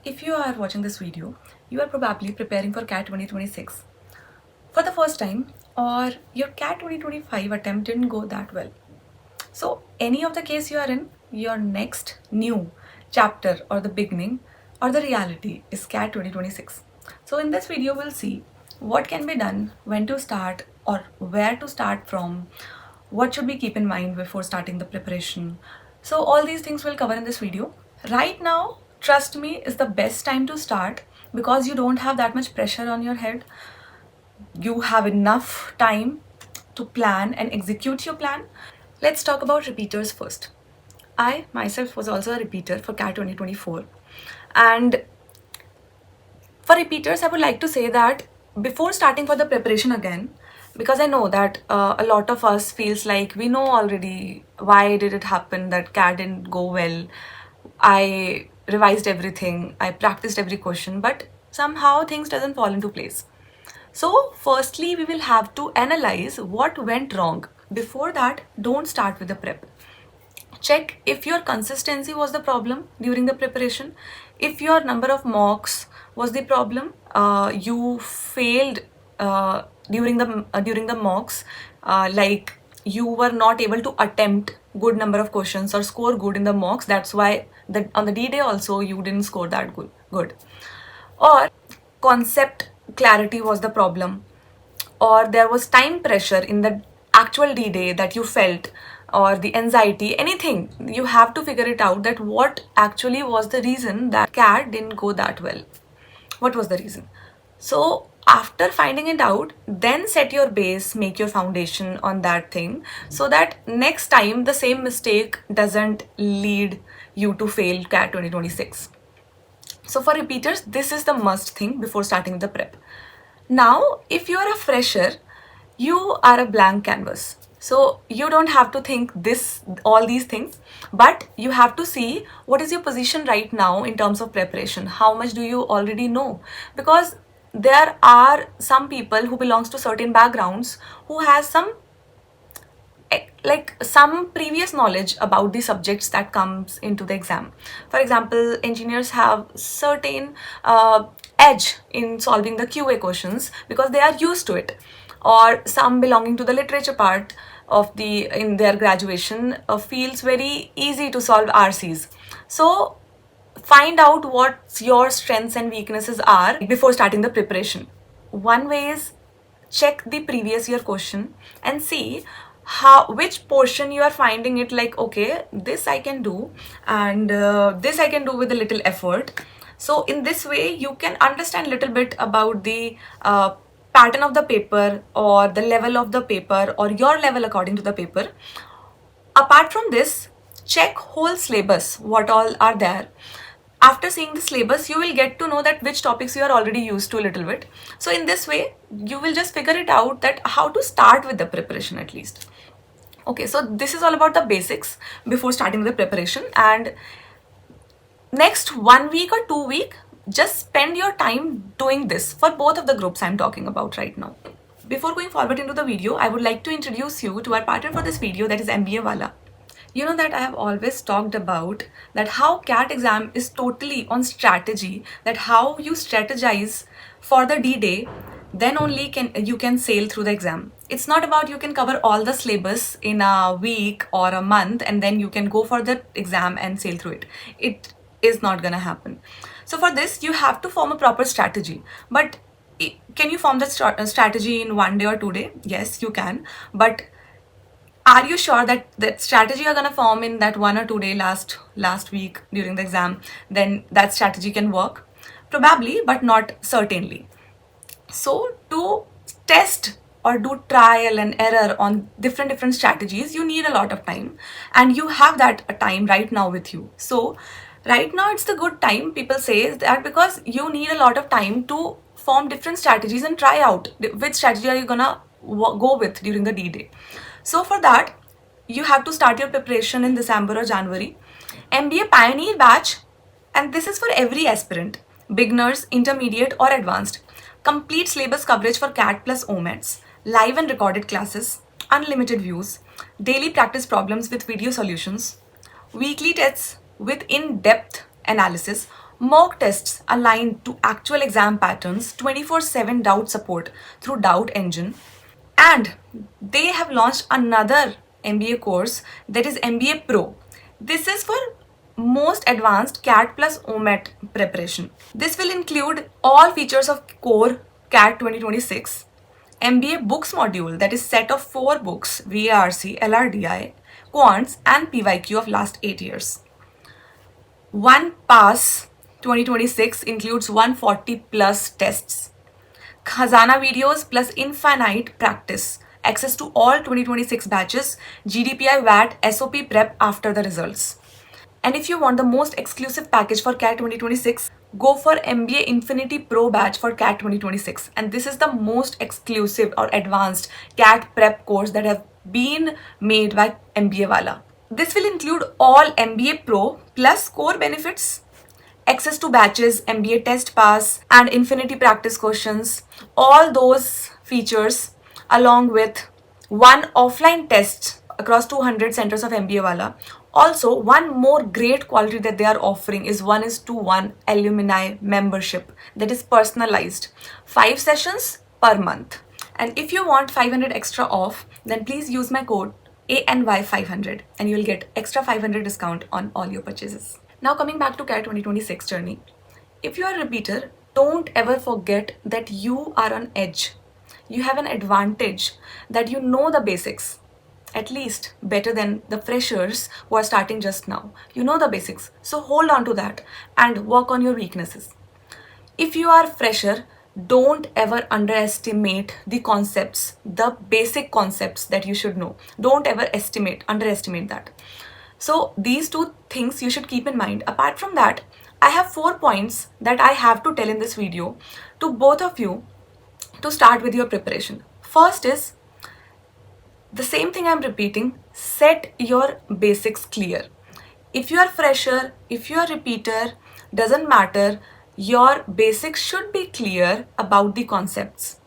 If you are watching this video, you are probably preparing for CAT 2026 for the first time, or your CAT 2025 attempt didn't go that well. So any of the case you are in, your next new chapter or the beginning or the reality is CAT 2026. So in this video we'll see what can be done, when to start or where to start from, what should we keep in mind before starting the preparation. So all these things we'll cover in this video. Right now, trust me, is the best time to start because you don't have that much pressure on your head. You have enough time to plan and execute your plan. Let's talk about repeaters first. I myself was also a repeater for CAT 2024, and for repeaters I would like to say that before starting for the preparation again, because I know that a lot of us feels like we know already why did it happen that CAT didn't go well. I revised everything, I practiced every question, but somehow things doesn't fall into place. So firstly, we will have to analyze what went wrong. Before that, don't start with the prep. Check if your consistency was the problem during the preparation, if your number of mocks was the problem, you failed during the mocks, like you were not able to attempt good number of questions or score good in the mocks. That's why on the D-Day also you didn't score that good. Or concept clarity was the problem, or there was time pressure in the actual D-Day that you felt, or the anxiety, anything. You have to figure it out that what actually was the reason that CAT didn't go that well. What was the reason? So after finding it out, then set your base, make your foundation on that thing so that next time the same mistake doesn't lead you to fail CAT 2026. So for repeaters, this is the must thing before starting the prep. Now, if you are a fresher, you are a blank canvas. So you don't have to think all these things, but you have to see what is your position right now in terms of preparation. How much do you already know? Because there are some people who belongs to certain backgrounds who has some previous knowledge about the subjects that comes into the exam. For example, engineers have certain edge in solving the QA questions because they are used to it, or some belonging to the literature part of in their graduation feels very easy to solve RCs. So find out what your strengths and weaknesses are before starting the preparation. One way is check the previous year question and see which portion you are finding it like, okay, this I can do, and this I can do with a little effort. So in this way you can understand a little bit about the pattern of the paper, or the level of the paper, or your level according to the paper. Apart from this, check whole syllabus, what all are there. After seeing the syllabus, you will get to know that which topics you are already used to a little bit. So in this way, you will just figure it out that how to start with the preparation at least. Okay, so this is all about the basics before starting the preparation. And next 1 week or 2 weeks, just spend your time doing this for both of the groups I'm talking about right now. Before going forward into the video, I would like to introduce you to our partner for this video, that is MBA Wala. You know that I have always talked about that how CAT exam is totally on strategy, that how you strategize for the D-Day, then only you can sail through the exam. It's not about you can cover all the syllabus in a week or a month and then you can go for the exam and sail through it. It is not gonna happen. So for this, you have to form a proper strategy. But can you form that strategy in 1 day or 2 days? Yes, you can. But are you sure that that strategy you're gonna form in that 1 or 2 day last week during the exam, then that strategy can work? Probably, but not certainly. So to test or do trial and error on different strategies, you need a lot of time, and you have that time right now with you. So right now it's the good time, people say that, because you need a lot of time to form different strategies and try out which strategy are you gonna go with during the D-Day. So for that, you have to start your preparation in December or January. MBA Pioneer batch, and this is for every aspirant, beginners, intermediate or advanced. Complete syllabus coverage for CAT plus OMETs, live and recorded classes, unlimited views, daily practice problems with video solutions, weekly tests with in-depth analysis, Mock tests aligned to actual exam patterns, 24/7 doubt support through Doubt Engine, and they have launched another MBA course, that is MBA Pro. This is for most advanced CAT plus OMET preparation. This will include all features of core CAT 2026, MBA books module, that is set of 4 books, VARC, LRDI, Quants and PYQ of last 8 years. One Pass 2026 includes 140 plus tests, Khazana videos plus infinite practice, access to all 2026 batches, GDPI VAT, SOP prep after the results. And if you want the most exclusive package for CAT 2026, go for MBA Infinity Pro batch for CAT 2026. And this is the most exclusive or advanced CAT prep course that have been made by MBA Wala. This will include all MBA Pro plus core benefits, access to batches, MBA test pass and infinity practice questions, all those features along with one offline test across 200 centers of MBA Wala. Also, one more great quality that they are offering is 1:1 alumni membership that is personalized, 5 sessions per month. And if you want 500 extra off, then please use my code ANY500 and you'll get extra 500 discount on all your purchases. Now coming back to CAT 2026 journey. If you are a repeater, don't ever forget that you are on edge. You have an advantage that you know the basics, at least better than the freshers who are starting just now. You know the basics, so hold on to that and work on your weaknesses. If you are fresher, don't ever underestimate the concepts, the basic concepts that you should know. Don't ever underestimate that. So these 2 things you should keep in mind. Apart from that, I have 4 points that I have to tell in this video to both of you to start with your preparation. First is the same thing I'm repeating, set your basics clear. If you are fresher, if you are repeater, doesn't matter, your basics should be clear about the concepts.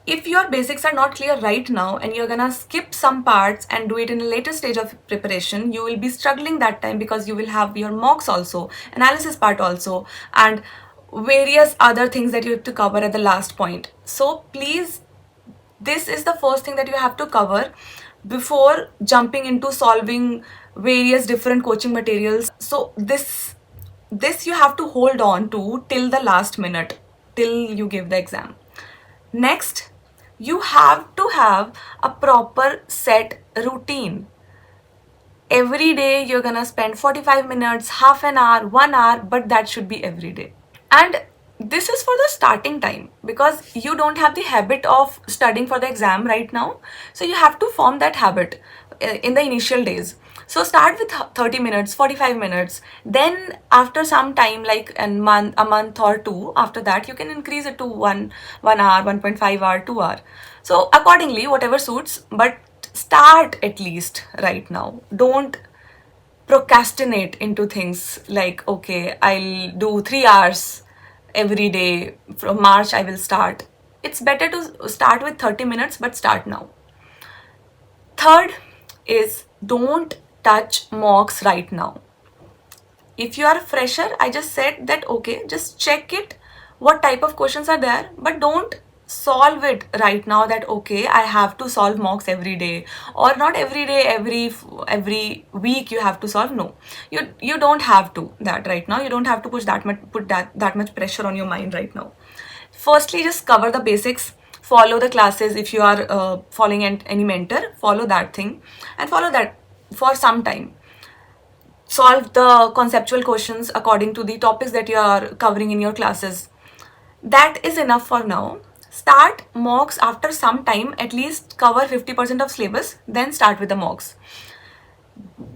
If your basics are not clear right now and you're gonna skip some parts and do it in a later stage of preparation, you will be struggling that time because you will have your mocks also, analysis part also, and various other things that you have to cover at the last point. So please, this is the first thing that you have to cover before jumping into solving various different coaching materials. So this you have to hold on to till the last minute, till you give the exam. Next, you have to have a proper set routine. Every day you're gonna spend 45 minutes, half an hour, 1 hour, but that should be every day. And this is for the starting time because you don't have the habit of studying for the exam right now. So you have to form that habit in the initial days. So start with 30 minutes, 45 minutes. Then after some time, like a month or 2, after that, you can increase it to 1 hour, 1.5 hour, 2 hour. So accordingly, whatever suits, but start at least right now. Don't procrastinate into things like, okay, I'll do 3 hours every day. From March, I will start. It's better to start with 30 minutes, but start now. Third is don't touch mocks right now. If you are a fresher, I just said that, okay, just check it, what type of questions are there, but don't solve it right now that, okay, I have to solve mocks every day, or not every day, every week you have to solve. No, you don't have to that right now. You don't have to put that much pressure on your mind right now. Firstly, just cover the basics, follow the classes. If you are following any mentor, follow that thing and follow that for some time. Solve the conceptual questions according to the topics that you are covering in your classes. That is enough for now. Start mocks after some time, at least cover 50% of syllabus, then start with the mocks.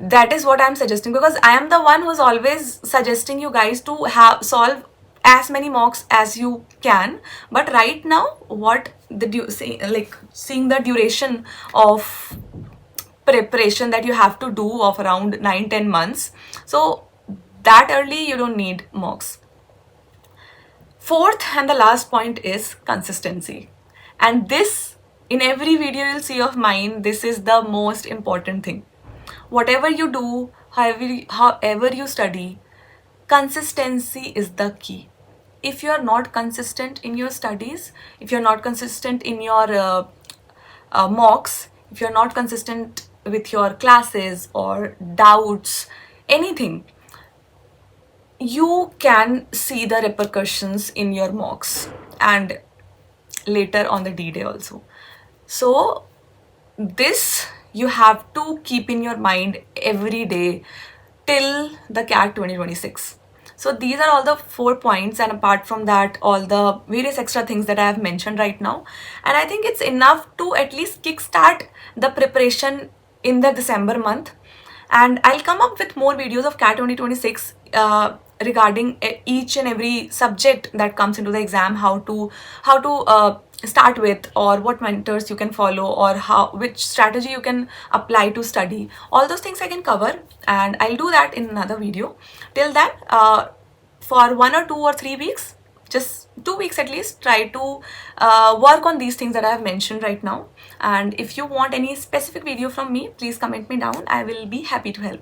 That is what I'm suggesting, because I am the one who's always suggesting you guys to solve as many mocks as you can. But right now, seeing the duration of preparation that you have to do of around 9-10 months, so that early you don't need mocks. Fourth and the last point is consistency, and this, in every video you'll see of mine, this is the most important thing. Whatever you do, however you study, consistency is the key. If you are not consistent in your studies, if you're not consistent in your mocks, if you're not consistent with your classes or doubts, anything, you can see the repercussions in your mocks and later on the D-Day also. So this you have to keep in your mind every day till the CAT 2026. So these are all the 4 points, and apart from that, all the various extra things that I have mentioned right now. And I think it's enough to at least kickstart the preparation in the December month. And I'll come up with more videos of CAT 2026 regarding each and every subject that comes into the exam, how to start with, or what mentors you can follow, or which strategy you can apply to study. All those things I can cover, and I'll do that in another video. Till then, for 1 or 2 or 3 weeks, just 2 weeks at least, try to work on these things that I have mentioned right now. And if you want any specific video from me, please comment me down. I will be happy to help.